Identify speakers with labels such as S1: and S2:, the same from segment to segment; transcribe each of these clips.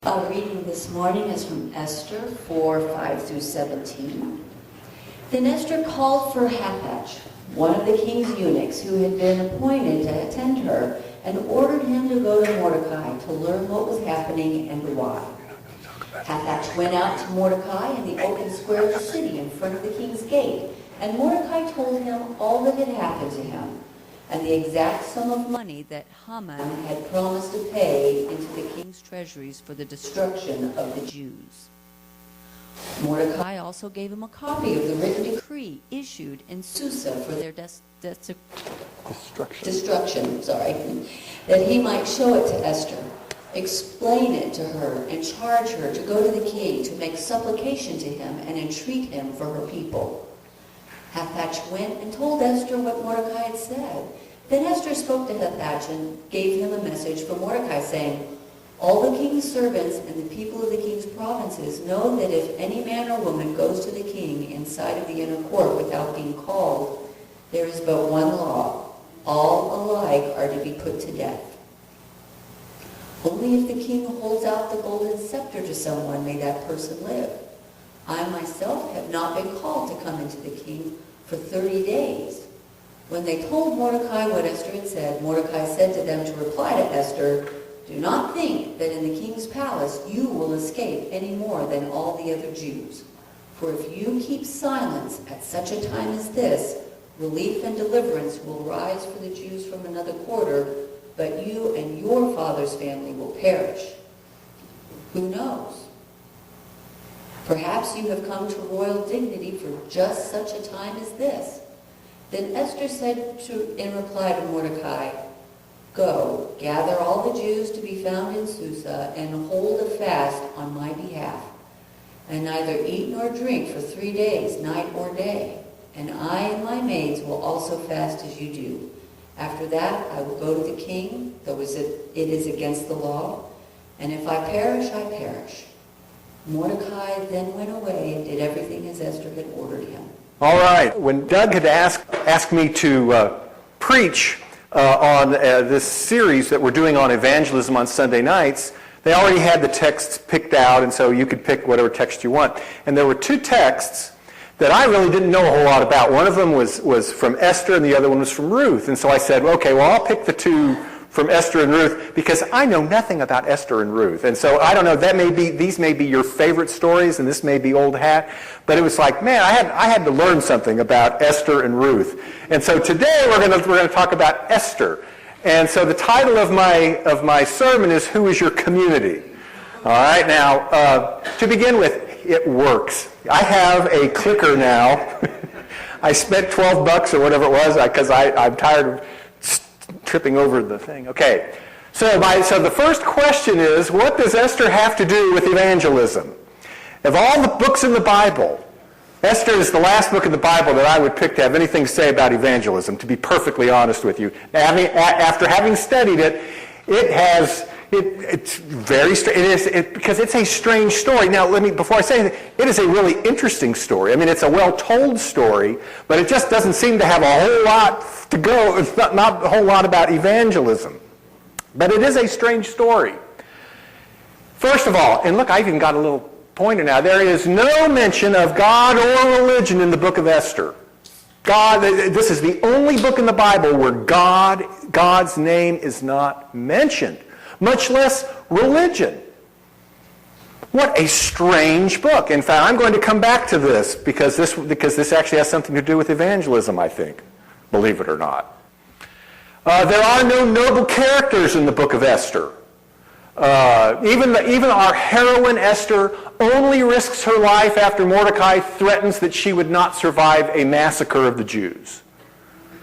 S1: Our reading this morning is from Esther 4:5-17. Then Esther called for Hathach, one of the king's eunuchs who had been appointed to attend her, and ordered him to go to Mordecai to learn what was happening and why. Hathach went out to Mordecai in the open square of the city in front of the king's gate, and Mordecai told him all that had happened to him, and the exact sum of money that Haman had promised to pay into the king's treasuries for the destruction of the Jews. Mordecai also gave him a copy of the written decree issued in Susa for their destruction, that he might show it to Esther, explain it to her, and charge her to go to the king to make supplication to him and entreat him for her people. Hathach went and told Esther what Mordecai had said. Then Esther spoke to Hathach and gave him a message from Mordecai, saying, all the king's servants and the people of the king's provinces know that if any man or woman goes to the king inside of the inner court without being called, there is but one law. All alike are to be put to death. Only if the king holds out the golden scepter to someone may that person live. I myself have not been called to come into the king for 30 days. When they told Mordecai what Esther had said, Mordecai said to them to reply to Esther, do not think that in the king's palace you will escape any more than all the other Jews. For if you keep silence at such a time as this, relief and deliverance will rise for the Jews from another quarter, but you and your father's family will perish. Who knows? Perhaps you have come to royal dignity for just such a time as this. Then Esther said in reply to Mordecai, go, gather all the Jews to be found in Susa, and hold a fast on my behalf, and neither eat nor drink for 3 days, night or day. And I and my maids will also fast as you do. After that I will go to the king, though it is against the law, and if I perish, I perish. Mordecai then went away and did everything as Esther had ordered him.
S2: All right. When Doug had asked me to preach on this series that we're doing on evangelism on Sunday nights, they already had the texts picked out, and so you could pick whatever text you want. And there were 2 texts that I really didn't know a whole lot about. One of them was from Esther, and the other one was from Ruth. And so I said, okay, well, I'll pick the 2 from Esther and Ruth, because I know nothing about Esther and Ruth. And so I don't know, these may be your favorite stories, and this may be old hat, but it was like, man, I had to learn something about Esther and Ruth. And so today we're going to talk about Esther. And so the title of my sermon is Who is Your Community? All right, now, to begin with, it works. I have a clicker now. I spent $12 or whatever it was, because I'm tired of tripping over the thing. Okay, so the first question is, what does Esther have to do with evangelism? Of all the books in the Bible, Esther is the last book in the Bible that I would pick to have anything to say about evangelism, to be perfectly honest with you. After having studied it, it's very strange. Because it's a strange story. Now, before I say anything, it is a really interesting story. I mean, it's a well-told story, but it just doesn't seem to have a whole lot to go. It's not a whole lot about evangelism. But it is a strange story. First of all, and look, I even got a little pointer now. There is no mention of God or religion in the book of Esther. This is the only book in the Bible where God's name is not mentioned, much less religion. What a strange book. In fact, I'm going to come back to this because this actually has something to do with evangelism, I think, believe it or not. There are no noble characters in the book of Esther. Even our heroine Esther only risks her life after Mordecai threatens that she would not survive a massacre of the Jews.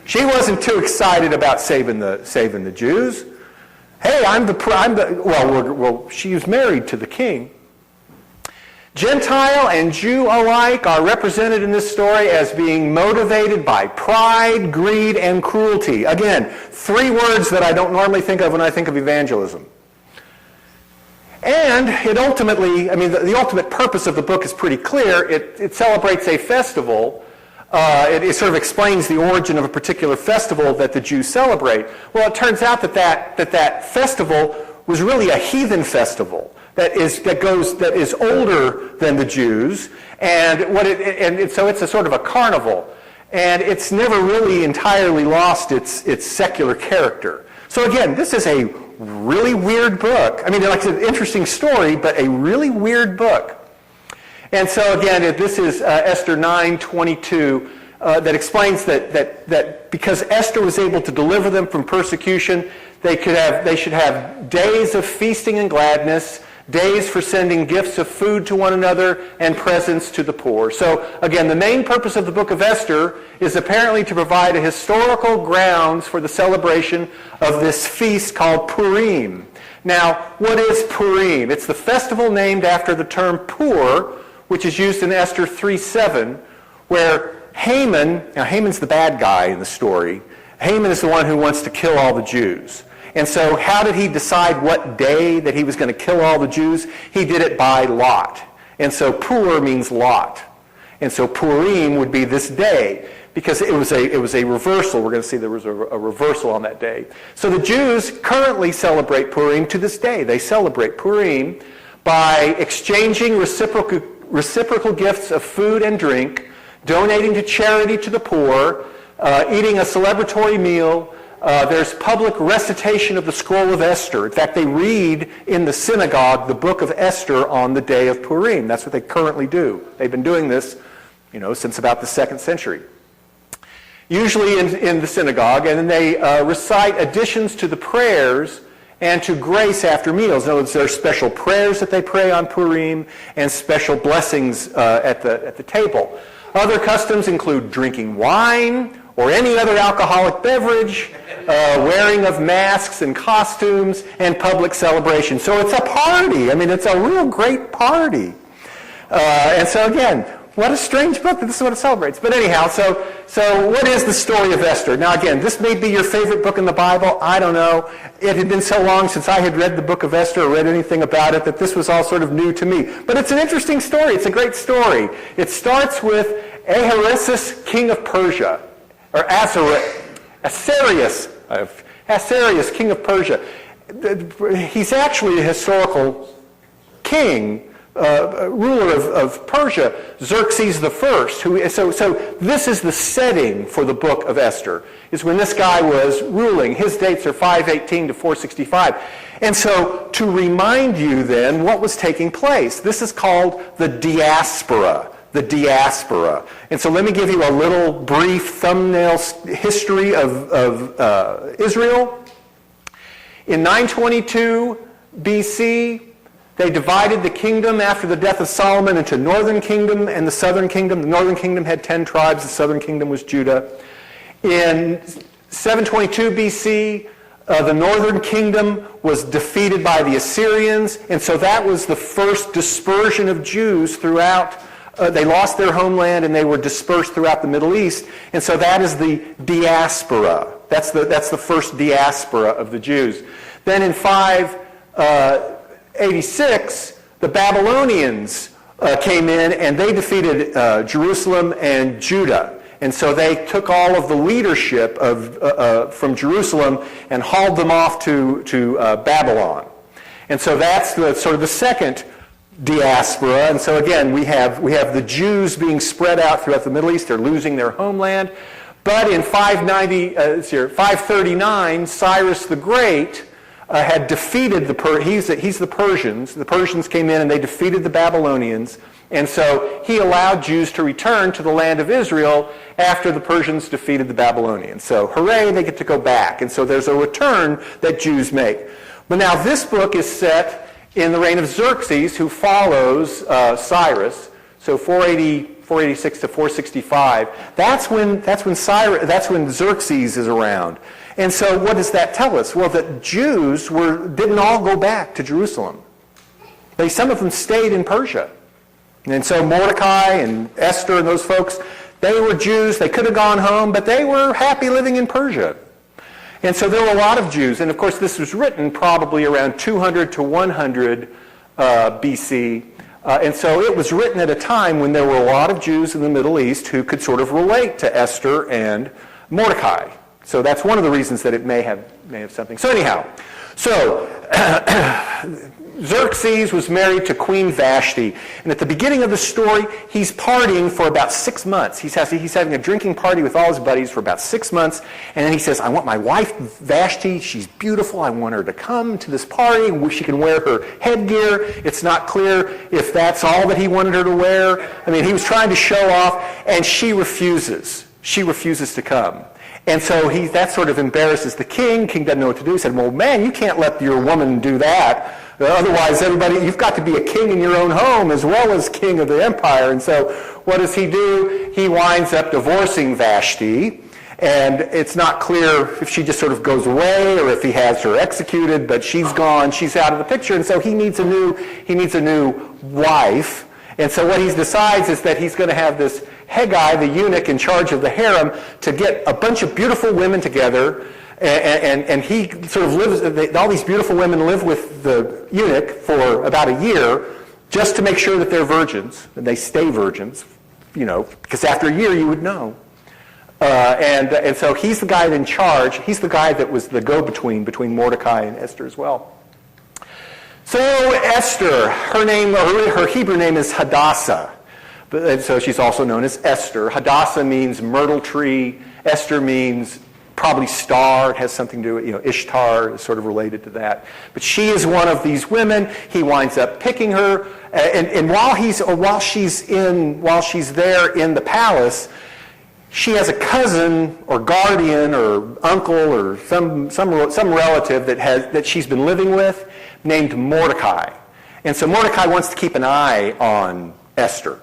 S2: She wasn't too excited about saving the Jews. Hey, she was married to the king. Gentile and Jew alike are represented in this story as being motivated by pride, greed, and cruelty. Again, 3 words that I don't normally think of when I think of evangelism. And it ultimately, the ultimate purpose of the book is pretty clear. It celebrates a festival. It sort of explains the origin of a particular festival that the Jews celebrate. Well, it turns out that festival was really a heathen festival. that is older than the Jews, and so it's a sort of a carnival, and it's never really entirely lost its secular character. So again, this is a really weird book. I mean, it's an interesting story, but a really weird book. And so again, this is Esther 9:22 that explains that because Esther was able to deliver them from persecution, they should have days of feasting and gladness, days for sending gifts of food to one another, and presents to the poor. So again, the main purpose of the book of Esther is apparently to provide a historical grounds for the celebration of this feast called Purim. Now, what is Purim? It's the festival named after the term pur, which is used in Esther 3:7, where Haman's the bad guy in the story. Haman is the one who wants to kill all the Jews. And so how did he decide what day that he was going to kill all the Jews? He did it by lot. And so Pur means lot. And so Purim would be this day, because it was a reversal. We're going to see there was a reversal on that day. So the Jews currently celebrate Purim to this day. They celebrate Purim by exchanging reciprocal gifts of food and drink, donating to charity to the poor, eating a celebratory meal. There's public recitation of the scroll of Esther. In fact, they read in the synagogue the book of Esther on the day of Purim. That's what they currently do. They've been doing this, since about the 2nd century. Usually in the synagogue, and then they recite additions to the prayers and to grace after meals. In other words, there are special prayers that they pray on Purim and special blessings at the table. Other customs include drinking wine or any other alcoholic beverage, wearing of masks and costumes, and public celebration. So it's a party. I mean, it's a real great party. And so again, what a strange book that this is what it celebrates. But anyhow, so what is the story of Esther? Now again, this may be your favorite book in the Bible. I don't know. It had been so long since I had read the book of Esther or read anything about it that this was all sort of new to me. But it's an interesting story. It's a great story. It starts with Ahasuerus, king of Persia, or Asarius, king of Persia. He's actually a historical king, ruler of Persia, Xerxes I. So this is the setting for the book of Esther, is when this guy was ruling. His dates are 518 to 465. And so to remind you then what was taking place, this is called the diaspora. The diaspora. And so let me give you a little brief thumbnail history of Israel. In 922 BC, they divided the kingdom after the death of Solomon into northern kingdom and the southern kingdom. The northern kingdom had 10 tribes. The southern kingdom was Judah. In 722 BC, the northern kingdom was defeated by the Assyrians. And so that was the first dispersion of Jews throughout. They lost their homeland and they were dispersed throughout the Middle East. And so that is the diaspora. That's the first diaspora of the Jews. Then in 586, the Babylonians came in and they defeated Jerusalem and Judah. And so they took all of the leadership from Jerusalem and hauled them off to Babylon. And so that's sort of the second diaspora. And so again, we have the Jews being spread out throughout the Middle East. They're losing their homeland. But in 539, Cyrus the Great had defeated he's the Persians. The Persians came in and they defeated the Babylonians. And so he allowed Jews to return to the land of Israel after the Persians defeated the Babylonians. So hooray, they get to go back. And so there's a return that Jews make. But now this book is set in the reign of Xerxes, who follows Cyrus, so 486 to 465. That's when Xerxes is around. And so what does that tell us? Well, that Jews didn't all go back to Jerusalem. Some of them stayed in Persia. And so Mordecai and Esther and those folks, they were Jews. They could have gone home, but they were happy living in Persia. And so there were a lot of Jews. And of course, this was written probably around 200 to 100 BC. And so it was written at a time when there were a lot of Jews in the Middle East who could sort of relate to Esther and Mordecai. So that's one of the reasons that it may have something. So anyhow, Xerxes was married to Queen Vashti, and at the beginning of the story, he's partying for about 6 months. He's having a drinking party with all his buddies for about 6 months, and then he says, I want my wife Vashti, she's beautiful, I want her to come to this party, she can wear her headgear. It's not clear if that's all that he wanted her to wear. I mean, he was trying to show off, and she refuses. She refuses to come. And so that sort of embarrasses the king. King doesn't know what to do. He said, well, man, you can't let your woman do that. Otherwise, you've got to be a king in your own home as well as king of the empire. And so what does he do? He winds up divorcing Vashti. And it's not clear if she just sort of goes away or if he has her executed, but she's gone. She's out of the picture. And so he needs a new wife. And so what he decides is that he's going to have this Haggai, the eunuch in charge of the harem, to get a bunch of beautiful women together, and he sort of lives, all these beautiful women live with the eunuch for about a year just to make sure that they're virgins, and they stay virgins, because after a year you would know. And so he's the guy in charge. He's the guy that was the between Mordecai and Esther as well. So Esther, her Hebrew name is Hadassah. And so she's also known as Esther. Hadassah means myrtle tree. Esther means probably star. It has something to do with, Ishtar is sort of related to that. But she is one of these women. He winds up picking her. And while she's there in the palace, she has a cousin or guardian or uncle or some relative that she's been living with named Mordecai. And so Mordecai wants to keep an eye on Esther.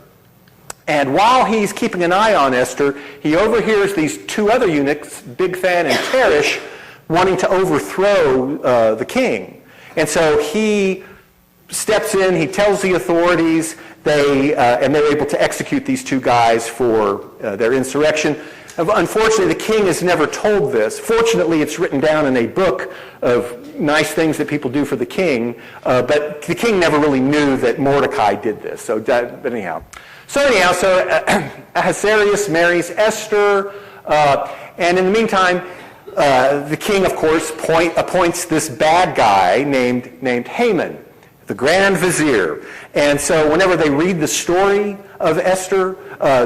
S2: And while he's keeping an eye on Esther, he overhears these two other eunuchs, Bigthan and Teresh, wanting to overthrow the king. And so he steps in, he tells the authorities, and they're able to execute these two guys for their insurrection. Unfortunately, the king is never told this. Fortunately, it's written down in a book of nice things that people do for the king, but the king never really knew that Mordecai did this. So anyhow, Ahasuerus marries Esther, and in the meantime, the king, of course, appoints this bad guy named Haman, the Grand Vizier. And so whenever they read the story of Esther,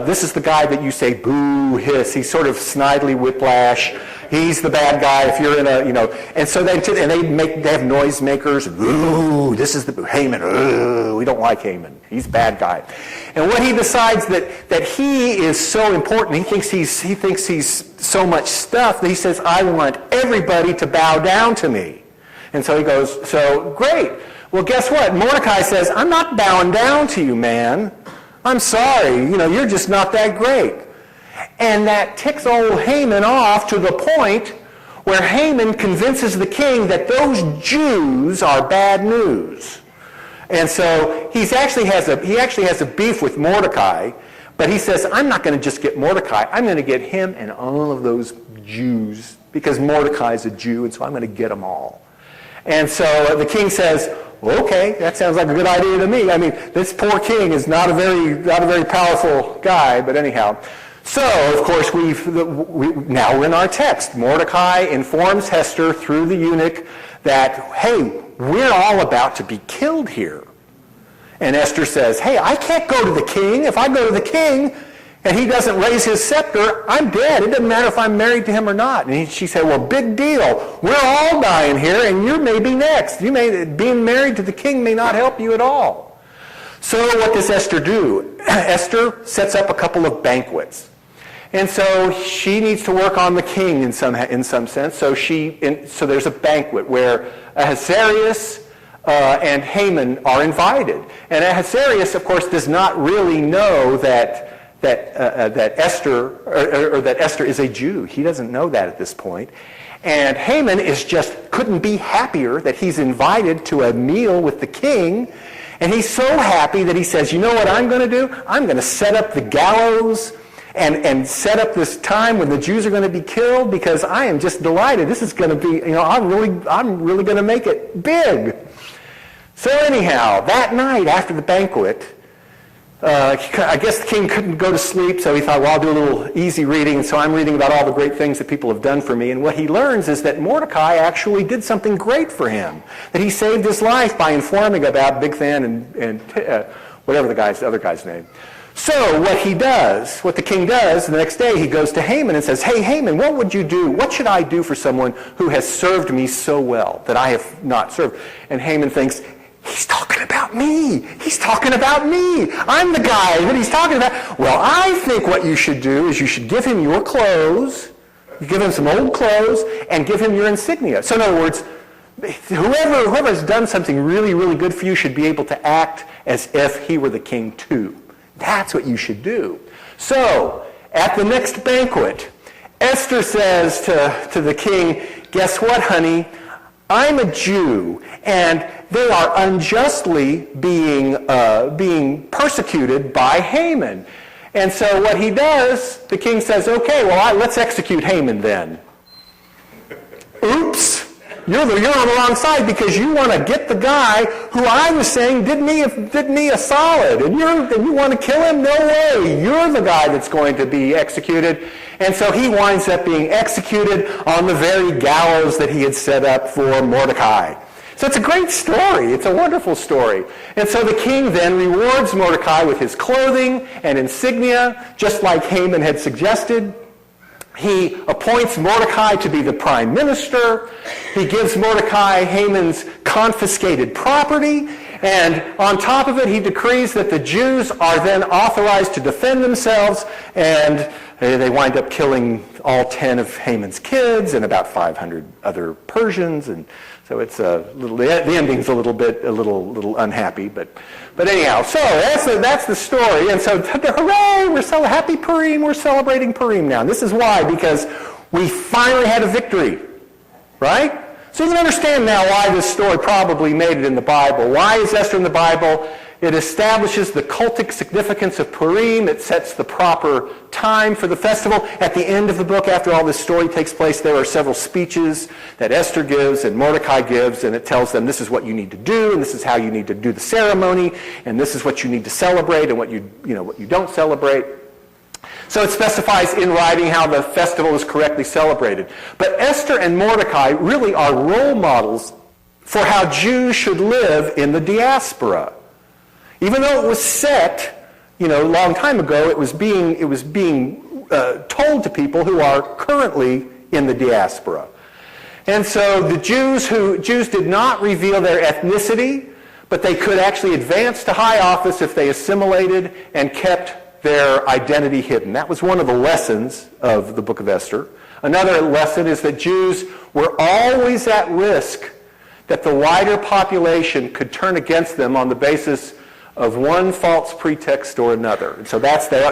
S2: this is the guy that you say, boo, hiss. He's sort of snidely whiplash. He's the bad guy if you're in and so they have noisemakers. Ooh, this is the Haman. Ooh, we don't like Haman. He's a bad guy. And when he decides that he is so important, he thinks he's so much stuff that he says, I want everybody to bow down to me. And so he goes, so great. Well, guess what? Mordecai says, I'm not bowing down to you, man. I'm sorry. You're just not that great. And that ticks old Haman off to the point where Haman convinces the king that those Jews are bad news. And so he actually has a beef with Mordecai, but he says, I'm not going to just get Mordecai. I'm going to get him and all of those Jews because Mordecai is a Jew, and so I'm going to get them all. And so the king says, okay, that sounds like a good idea to me. I mean, this poor king is not a very powerful guy, but anyhow. So, of course, now we're in our text. Mordecai informs Esther through the eunuch that, hey, we're all about to be killed here. And Esther says, hey, I can't go to the king. If I go to the king and he doesn't raise his scepter, I'm dead. It doesn't matter if I'm married to him or not. And she said, well, big deal. We're all dying here, and you may be next. Being married to the king may not help you at all. So what does Esther do? Esther sets up a couple of banquets. And so she needs to work on the king in some sense. So there's a banquet where Ahasuerus and Haman are invited. And Ahasuerus, of course, does not really know that Esther is a Jew. He doesn't know that at this point. And Haman couldn't be happier that he's invited to a meal with the king. And he's so happy that he says, you know what I'm going to do? I'm going to set up the gallows and set up this time when the Jews are going to be killed because I am just delighted. This is going to be, I'm really going to make it big. So anyhow, that night after the banquet, I guess the king couldn't go to sleep, so he thought, well, I'll do a little easy reading. So I'm reading about all the great things that people have done for me. And what he learns is that Mordecai actually did something great for him, that he saved his life by informing about Bigthan and whatever the other guy's name. So what the king does, the next day he goes to Haman and says, hey, Haman, what would you do? What should I do for someone who has served me so well that I have not served? And Haman thinks, he's talking about me. He's talking about me. I'm the guy that he's talking about. Well, I think what you should do is you should give him your clothes, you give him some old clothes, and give him your insignia. So in other words, whoever has done something really, really good for you should be able to act as if he were the king too. That's what you should do. So, at the next banquet, Esther says to the king, guess what, honey? I'm a Jew, and they are unjustly being persecuted by Haman. And so what he does, the king says, okay, well, let's execute Haman then. Oops. You're on the wrong side because you want to get the guy who I was saying did me a solid, and you want to kill him? No way. You're the guy that's going to be executed. And so he winds up being executed on the very gallows that he had set up for Mordecai. So it's a great story. It's a wonderful story. And so the king then rewards Mordecai with his clothing and insignia, just like Haman had suggested. He appoints Mordecai to be the prime minister. He gives Mordecai Haman's confiscated property. And on top of it, he decrees that the Jews are then authorized to defend themselves. And they wind up killing all 10 of Haman's kids and about 500 other Persians. And so it's the ending's a little unhappy. But anyhow, so that's the story. And so, hooray, we're so happy Purim, we're celebrating Purim now. And this is why, because we finally had a victory, right? So you can understand now why this story probably made it in the Bible. Why is Esther in the Bible? It establishes the cultic significance of Purim. It sets the proper time for the festival. At the end of the book, after all this story takes place, there are several speeches that Esther gives and Mordecai gives, and it tells them this is what you need to do, and this is how you need to do the ceremony, and this is what you need to celebrate and what you don't celebrate. So it specifies in writing how the festival is correctly celebrated. But Esther and Mordecai really are role models for how Jews should live in the diaspora. Even though it was set, a long time ago, it was being told to people who are currently in the diaspora. And so the Jews did not reveal their ethnicity, but they could actually advance to high office if they assimilated and kept their identity hidden. That was one of the lessons of the book of Esther. Another lesson is that Jews were always at risk that the wider population could turn against them on the basis of one false pretext or another. And so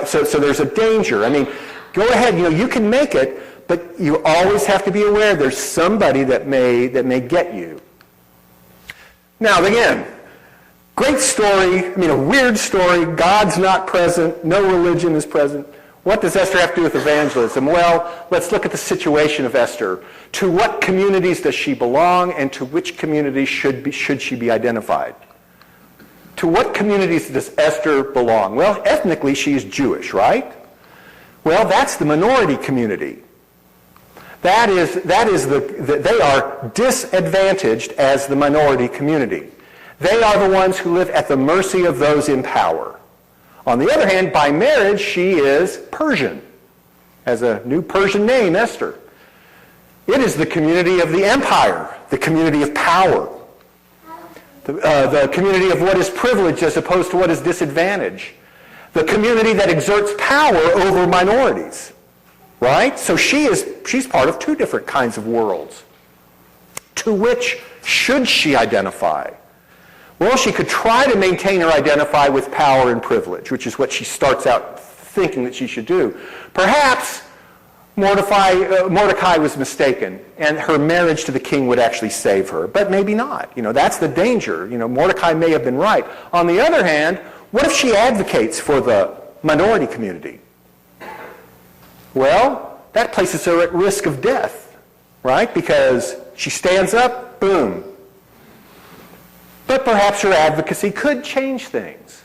S2: so there's a danger. I mean, go ahead, you can make it, but you always have to be aware there's somebody that may get you. Now again, great story, a weird story. God's not present. No religion is present. What does Esther have to do with evangelism? Well, let's look at the situation of Esther. To what communities does she belong, and to which communities should she be identified? To what communities does Esther belong? Well, ethnically, she's Jewish, right? Well, that's the minority community. They are disadvantaged as the minority community. They are the ones who live at the mercy of those in power. On the other hand, by marriage, she is Persian, has a new Persian name, Esther. It is the community of the empire, the community of power, the community of what is privilege as opposed to what is disadvantage, the community that exerts power over minorities, right? So she's part of two different kinds of worlds. To which should she identify? Well, she could try to maintain or identify with power and privilege, which is what she starts out thinking that she should do. Perhaps Mordecai was mistaken, and her marriage to the king would actually save her, but maybe not. That's the danger. Mordecai may have been right. On the other hand, what if she advocates for the minority community? Well, that places her at risk of death, right? Because she stands up, boom. But perhaps her advocacy could change things.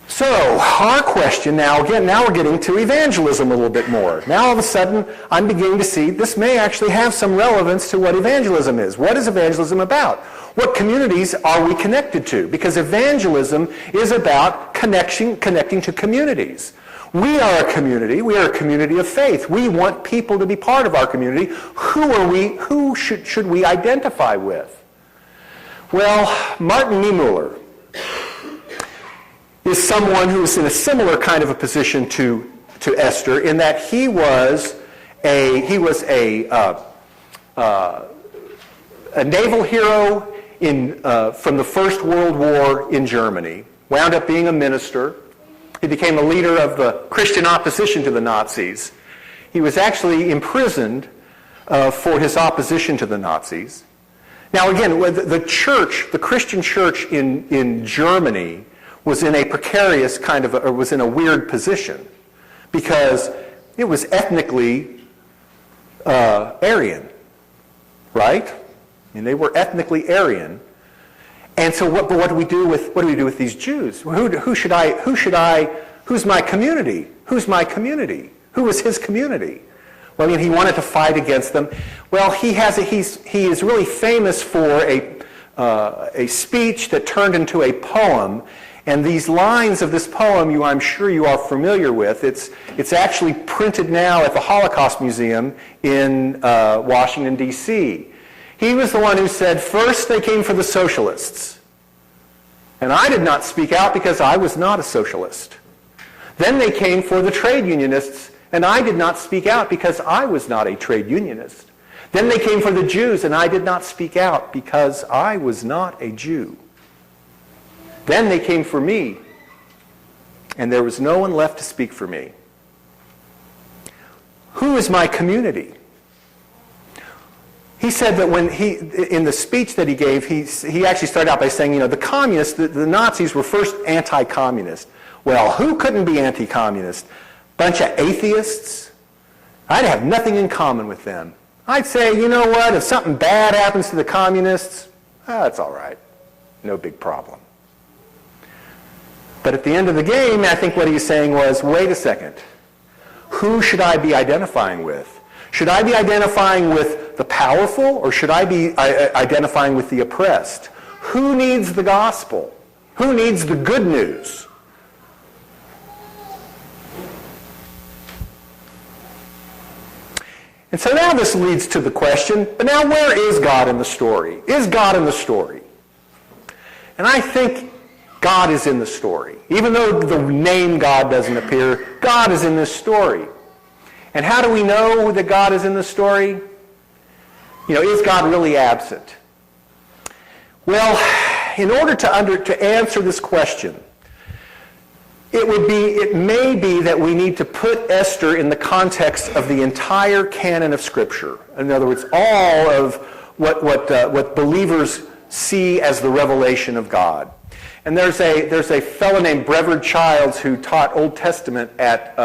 S2: So, our question now, again, now we're getting to evangelism a little bit more. Now all of a sudden, I'm beginning to see this may actually have some relevance to what evangelism is. What is evangelism about? What communities are we connected to? Because evangelism is about connecting to communities. We are a community. We are a community of faith. We want people to be part of our community. Who are we? Who should we identify with? Well, Martin Niemöller is someone who is in a similar kind of a position to Esther, in that he was a naval hero from the First World War in Germany, wound up being a minister. He became a leader of the Christian opposition to the Nazis. He was actually imprisoned for his opposition to the Nazis. Now again, the church, the Christian church in Germany, was in a precarious was in a weird position, because it was ethnically Aryan, right? And they were ethnically Aryan. And so what do we do with these Jews? Who's my community? Who's my community? Who was his community? Well, I mean, he wanted to fight against them. Well, he is really famous for a speech that turned into a poem. And these lines of this poem, I'm sure you are familiar with. It's actually printed now at the Holocaust Museum in Washington, D.C. He was the one who said, "First they came for the socialists, and I did not speak out because I was not a socialist. Then they came for the trade unionists, and I did not speak out because I was not a trade unionist. Then they came for the Jews, and I did not speak out because I was not a Jew. Then they came for me, and there was no one left to speak for me." Who is my community? He said that in the speech that he gave, he actually started out by saying, the communists, the Nazis were first anti-communist. Well, who couldn't be anti-communist? Bunch of atheists? I'd have nothing in common with them. I'd say, you know what, if something bad happens to the communists, that's all right. No big problem. But at the end of the game, I think what he was saying was, wait a second. Who should I be identifying with? Should I be identifying with the powerful, or should I be identifying with the oppressed? Who needs the gospel? Who needs the good news? And so now this leads to the question, but now where is God in the story? Is God in the story? And I think God is in the story. Even though the name God doesn't appear, God is in this story. And how do we know that God is in the story? Is God really absent? Well, in order to answer this question, it may be that we need to put Esther in the context of the entire canon of Scripture. In other words, all of what believers see as the revelation of God. And there's a fellow named Brevard Childs who taught Old Testament at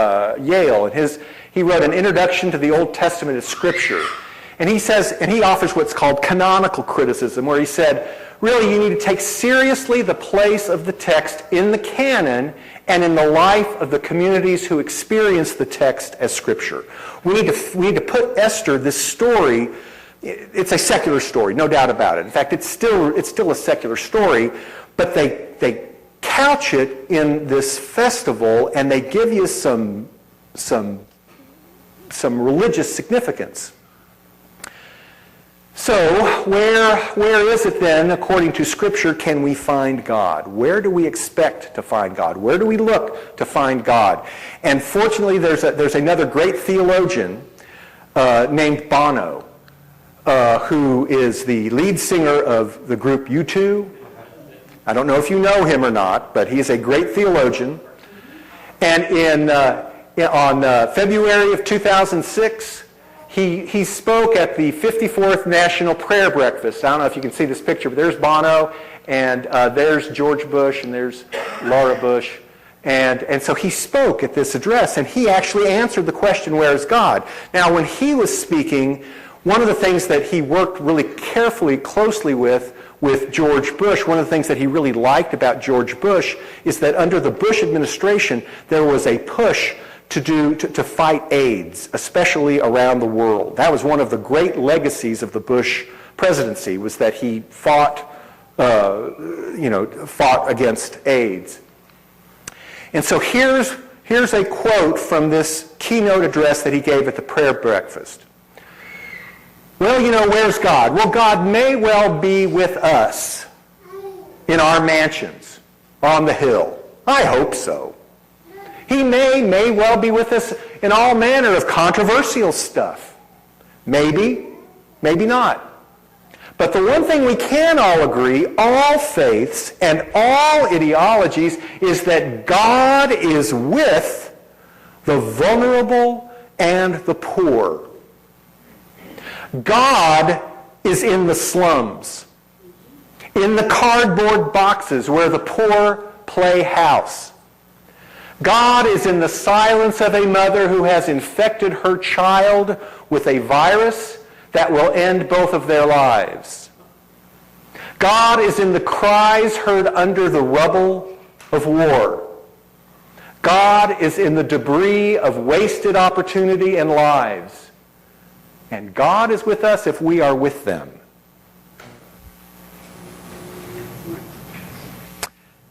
S2: Yale, and he wrote an introduction to the Old Testament as Scripture. And he offers what's called canonical criticism, where he said, really, you need to take seriously the place of the text in the canon and in the life of the communities who experience the text as Scripture. We need to put Esther, this story, it's a secular story, no doubt about it. In fact, it's still a secular story, but they couch it in this festival, and they give you some religious significance. So, where is it then, according to Scripture, can we find God? Where do we expect to find God? Where do we look to find God? And fortunately, there's another great theologian named Bono, who is the lead singer of the group U2. I don't know if you know him or not, but he is a great theologian. And on February of 2006, he spoke at the 54th National Prayer Breakfast. I don't know if you can see this picture, but there's Bono, and there's George Bush, and there's Laura Bush. And so he spoke at this address, and he actually answered the question, where is God? Now, when he was speaking, one of the things that he worked really carefully, closely with, with George Bush. One of the things that he really liked about George Bush is that under the Bush administration, there was a push to fight AIDS, especially around the world. That was one of the great legacies of the Bush presidency, was that he fought against AIDS. And so here's a quote from this keynote address that he gave at the prayer breakfast. Well, where's God? Well, God may well be with us in our mansions on the hill. I hope so. He may well be with us in all manner of controversial stuff. Maybe, maybe not. But the one thing we can all agree, all faiths and all ideologies, is that God is with the vulnerable and the poor. God is in the slums, in the cardboard boxes where the poor play house. God is in the silence of a mother who has infected her child with a virus that will end both of their lives. God is in the cries heard under the rubble of war. God is in the debris of wasted opportunity and lives. And God is with us if we are with them.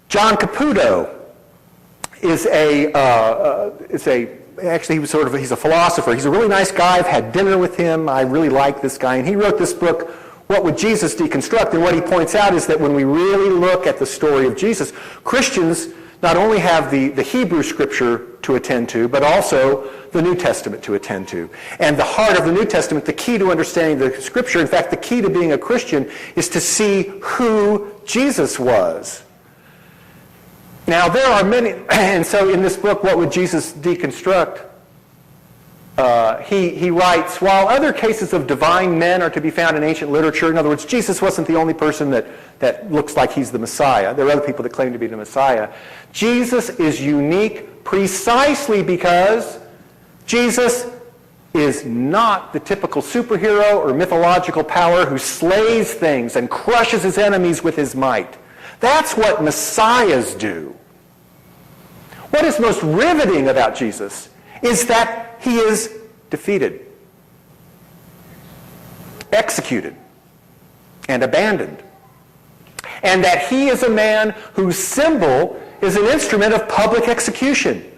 S2: John Caputo he's a philosopher. He's a really nice guy. I've had dinner with him. I really like this guy. And he wrote this book, What Would Jesus Deconstruct? And what he points out is that when we really look at the story of Jesus, Christians not only have the Hebrew Scripture to attend to, but also the New Testament to attend to. And the heart of the New Testament, the key to understanding the Scripture, in fact, the key to being a Christian, is to see who Jesus was. Now, there are many, and so in this book, What Would Jesus Deconstruct? He writes, while other cases of divine men are to be found in ancient literature, in other words, Jesus wasn't the only person that looks like he's the Messiah. There are other people that claim to be the Messiah. Jesus is unique precisely because Jesus is not the typical superhero or mythological power who slays things and crushes his enemies with his might. That's what messiahs do. What is most riveting about Jesus is that he is defeated, executed, and abandoned. And that he is a man whose symbol is an instrument of public execution.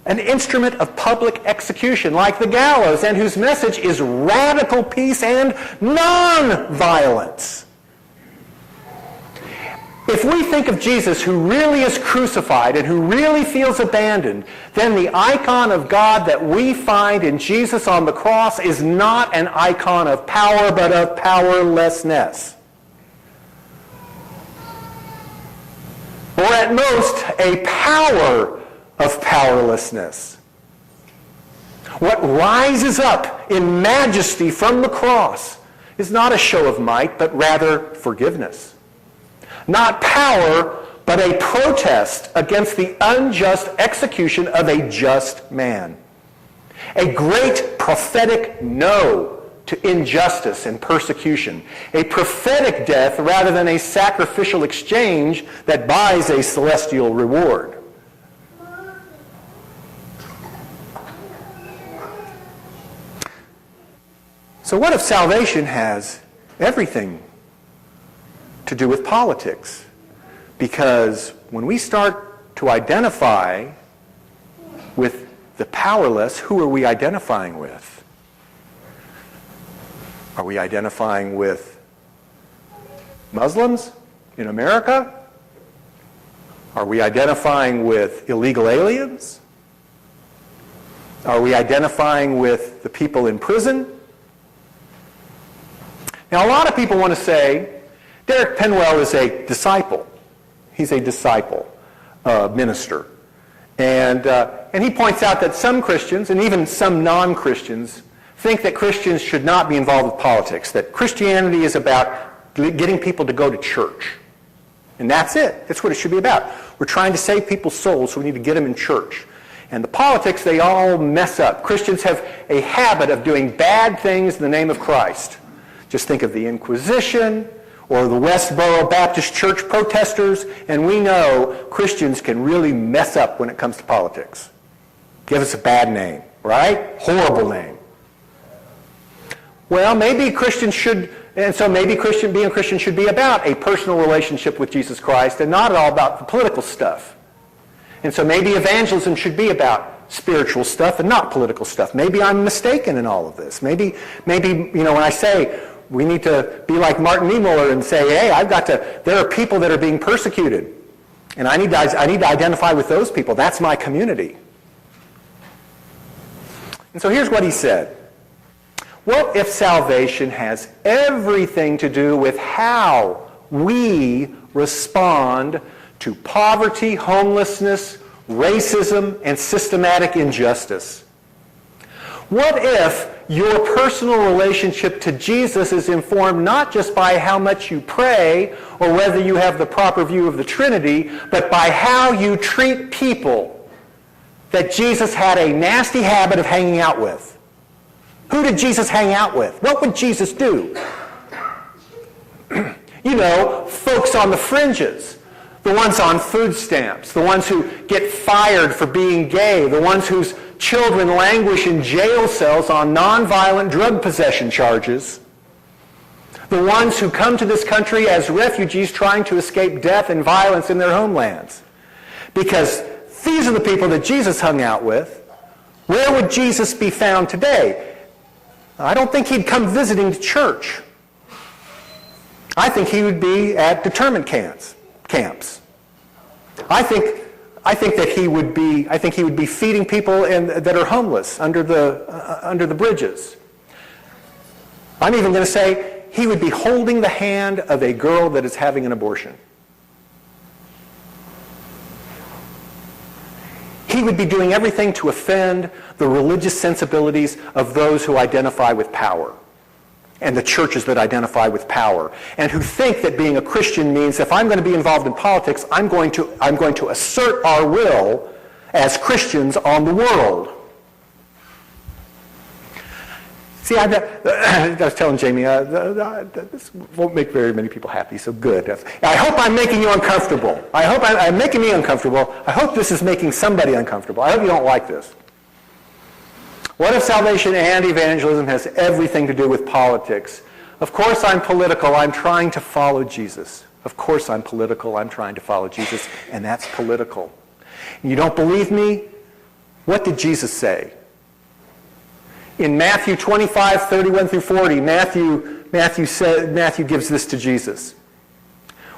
S2: An instrument of public execution, like the gallows, and whose message is radical peace and non-violence. If we think of Jesus who really is crucified and who really feels abandoned, then the icon of God that we find in Jesus on the cross is not an icon of power, but of powerlessness. Or at most, a power of powerlessness. What rises up in majesty from the cross is not a show of might, but rather forgiveness. Not power, but a protest against the unjust execution of a just man. A great prophetic no to injustice and persecution. A prophetic death rather than a sacrificial exchange that buys a celestial reward. So what if salvation has everything to do with politics? Because when we start to identify with the powerless, who are we identifying with? Are we identifying with Muslims in America? Are we identifying with illegal aliens? Are we identifying with the people in prison? Now, a lot of people want to say, Derek Penwell is a disciple. He's a disciple, minister. And he points out that some Christians, and even some non-Christians, think that Christians should not be involved with politics, that Christianity is about getting people to go to church. And that's it. That's what it should be about. We're trying to save people's souls, so we need to get them in church. And the politics, they all mess up. Christians have a habit of doing bad things in the name of Christ. Just think of the Inquisition, or the Westboro Baptist Church protesters, and we know Christians can really mess up when it comes to politics. Give us a bad name, right? Horrible name. Well, maybe Christians should, and so maybe being a Christian should be about a personal relationship with Jesus Christ and not at all about the political stuff. And so maybe evangelism should be about spiritual stuff and not political stuff. Maybe I'm mistaken in all of this. Maybe when I say we need to be like Martin Niemöller and say, hey, there are people that are being persecuted, and I need to identify with those people. That's my community. And so here's what he said. What if salvation has everything to do with how we respond to poverty, homelessness, racism, and systematic injustice? What if your personal relationship to Jesus is informed not just by how much you pray or whether you have the proper view of the Trinity, but by how you treat people that Jesus had a nasty habit of hanging out with? Who did Jesus hang out with? What would Jesus do? Folks on the fringes, the ones on food stamps, the ones who get fired for being gay, the ones whose children languish in jail cells on nonviolent drug possession charges, the ones who come to this country as refugees trying to escape death and violence in their homelands. Because these are the people that Jesus hung out with. Where would Jesus be found today? I don't think he'd come visiting to church. I think he would be at internment camps. I think that he would be feeding people that are homeless under the bridges. I'm even going to say he would be holding the hand of a girl that is having an abortion. He would be doing everything to offend the religious sensibilities of those who identify with power and the churches that identify with power and who think that being a Christian means if I'm going to be involved in politics, I'm going to assert our will as Christians on the world. See, I was telling Jamie, this won't make very many people happy, so good. I hope I'm making you uncomfortable. I hope I'm making me uncomfortable. I hope this is making somebody uncomfortable. I hope you don't like this. What if salvation and evangelism has everything to do with politics? Of course I'm political. I'm trying to follow Jesus. Of course I'm political. I'm trying to follow Jesus, and that's political. You don't believe me? What did Jesus say? In Matthew 25, 31 through 40, Matthew gives this to Jesus.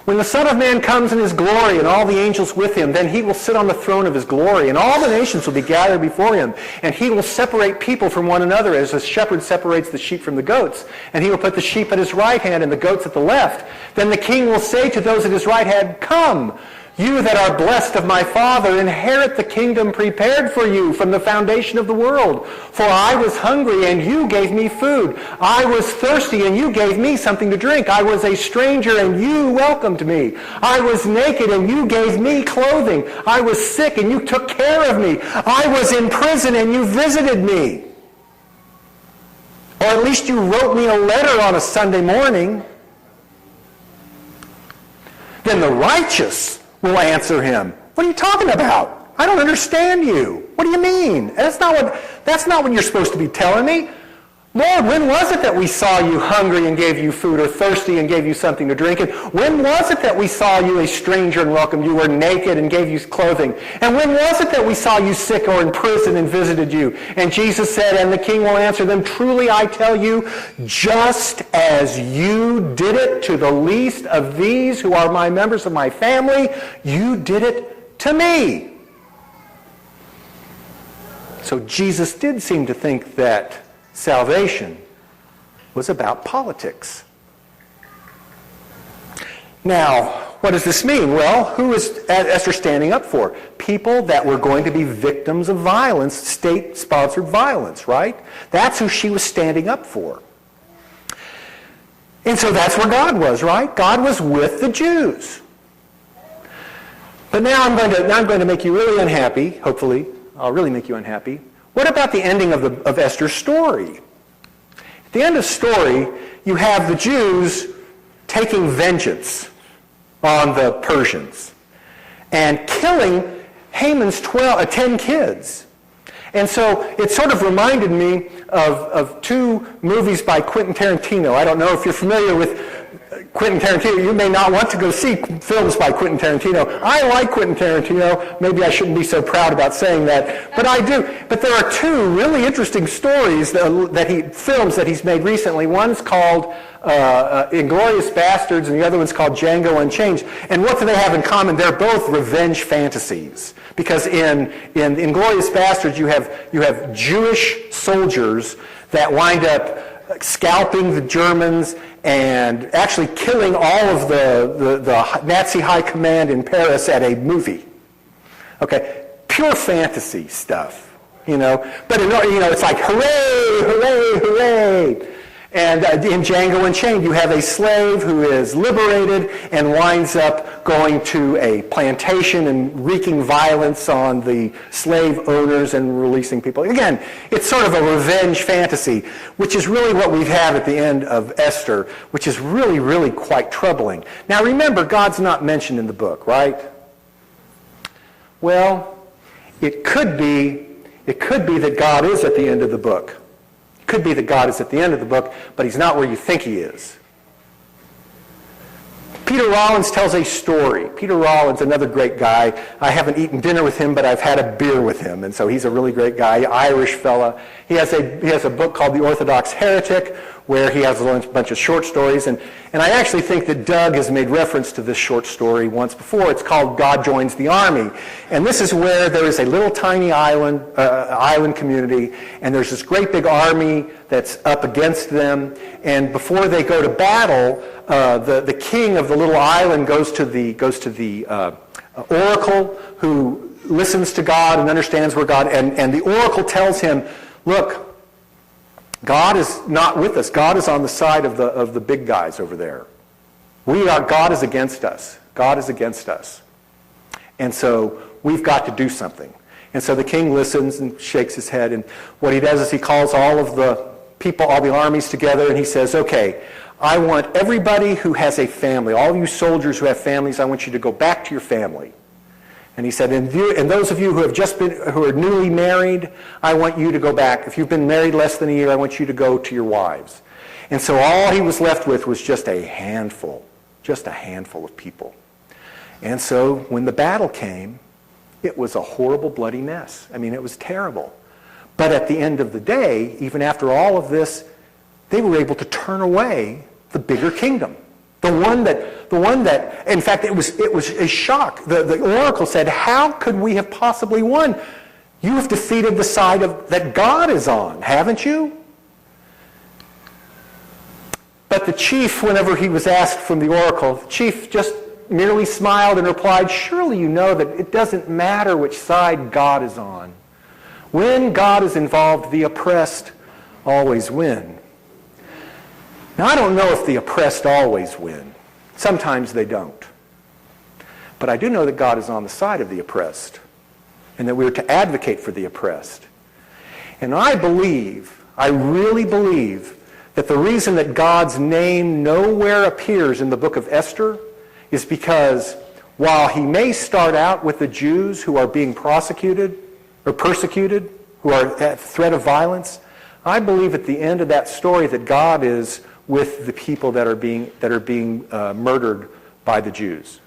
S2: When the Son of Man comes in his glory and all the angels with him, then he will sit on the throne of his glory, and all the nations will be gathered before him, and he will separate people from one another as a shepherd separates the sheep from the goats, and he will put the sheep at his right hand and the goats at the left. Then the king will say to those at his right hand, "Come, you that are blessed of my Father, inherit the kingdom prepared for you from the foundation of the world. For I was hungry, and you gave me food. I was thirsty, and you gave me something to drink. I was a stranger, and you welcomed me. I was naked, and you gave me clothing. I was sick, and you took care of me. I was in prison, and you visited me." Or at least you wrote me a letter on a Sunday morning. Then the righteous will answer him, "What are you talking about? I don't understand you. What do you mean? That's not what you're supposed to be telling me. Lord, when was it that we saw you hungry and gave you food, or thirsty and gave you something to drink? And when was it that we saw you a stranger and welcomed you, or naked and gave you clothing? And when was it that we saw you sick or in prison and visited you?" And Jesus said, and the king will answer them, "Truly I tell you, just as you did it to the least of these who are my members of my family, you did it to me." So Jesus did seem to think that salvation was about politics. Now, what does this mean? Well, who is Esther standing up for? People that were going to be victims of violence, state-sponsored violence, right? That's who she was standing up for. And so that's where God was, right? God was with the Jews. But now I'm going to make you really unhappy, hopefully. I'll really make you unhappy. What about the ending of Esther's story? At the end of the story, you have the Jews taking vengeance on the Persians and killing Haman's 10 kids. And so it sort of reminded me of two movies by Quentin Tarantino. I don't know if you're familiar with Quentin Tarantino. You may not want to go see films by Quentin Tarantino. I like Quentin Tarantino. Maybe I shouldn't be so proud about saying that, but I do. But there are two really interesting stories films that he's made recently. One's called Inglourious Bastards, and the other one's called Django Unchained. And what do they have in common? They're both revenge fantasies. Because in Inglourious Bastards, you have Jewish soldiers that wind up scalping the Germans and actually killing all of the Nazi high command in Paris at a movie. Okay, pure fantasy stuff, But it's like hooray, hooray, hooray. And in Django Unchained, you have a slave who is liberated and winds up going to a plantation and wreaking violence on the slave owners and releasing people. Again, it's sort of a revenge fantasy, which is really what we have at the end of Esther, which is really, really quite troubling. Now remember, God's not mentioned in the book, right? Well, it could be that God is at the end of the book. Could be that God is at the end of the book, but he's not where you think he is. Peter Rollins tells a story. Peter Rollins, another great guy. I haven't eaten dinner with him, but I've had a beer with him, and so he's a really great guy, Irish fella. He has a book called The Orthodox Heretic, where he has a bunch of short stories, and I actually think that Doug has made reference to this short story once before. It's called God Joins the Army, and this is where there is a little tiny island community, and there's this great big army that's up against them, and before they go to battle, the king of the little island goes to the oracle, who listens to God and understands where God, and the oracle tells him, look, God is not with us. God is on the side of the big guys over there. God is against us. God is against us. And so we've got to do something. And so the king listens and shakes his head, and what he does is he calls all of the people, all the armies together, and he says, okay, I want everybody who has a family, all of you soldiers who have families, I want you to go back to your family. And he said, and those of you who are newly married, I want you to go back. If you've been married less than a year, I want you to go to your wives. And so all he was left with was just a handful of people. And so when the battle came, it was a horrible, bloody mess. I mean, it was terrible. But at the end of the day, even after all of this, they were able to turn away the bigger kingdom. The one that, in fact, it was a shock. The oracle said, how could we have possibly won? You have defeated the side that God is on, haven't you? But the chief, whenever he was asked from the oracle, the chief just merely smiled and replied, surely you know that it doesn't matter which side God is on. When God is involved, the oppressed always win. Now, I don't know if the oppressed always win. Sometimes they don't. But I do know that God is on the side of the oppressed, and that we are to advocate for the oppressed. And I really believe, that the reason that God's name nowhere appears in the book of Esther is because while he may start out with the Jews who are being prosecuted or persecuted, who are at threat of violence, I believe at the end of that story that God is with the people that are being murdered by the Jews.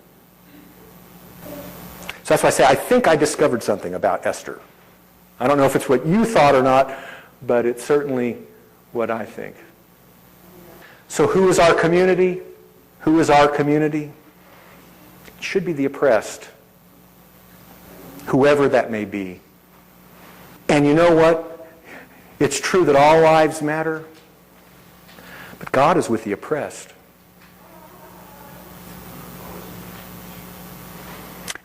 S2: So that's why I say I think I discovered something about Esther. I don't know if it's what you thought or not, but it's certainly what I think. So who is our community? Who is our community? It should be the oppressed, whoever that may be. And you know what? It's true that all lives matter. But God is with the oppressed.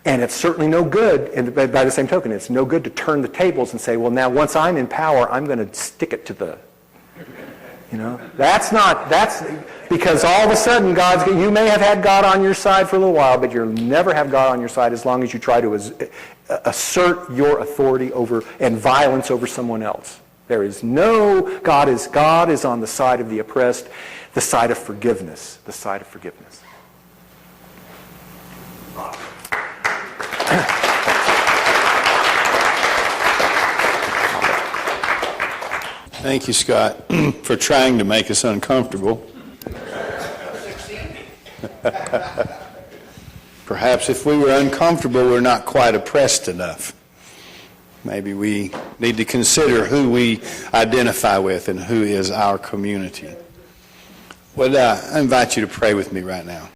S2: And it's certainly no good, and by the same token, it's no good to turn the tables and say, well, now once I'm in power, I'm going to stick it to the, that's because all of a sudden you may have had God on your side for a little while, but you'll never have God on your side as long as you try to assert your authority over and violence over someone else. There is no, God is on the side of the oppressed. the side of forgiveness, the side of forgiveness.
S3: Thank you, Scott, for trying to make us uncomfortable. Perhaps if we were uncomfortable, we're not quite oppressed enough. Maybe we need to consider who we identify with and who is our community. Well, I invite you to pray with me right now.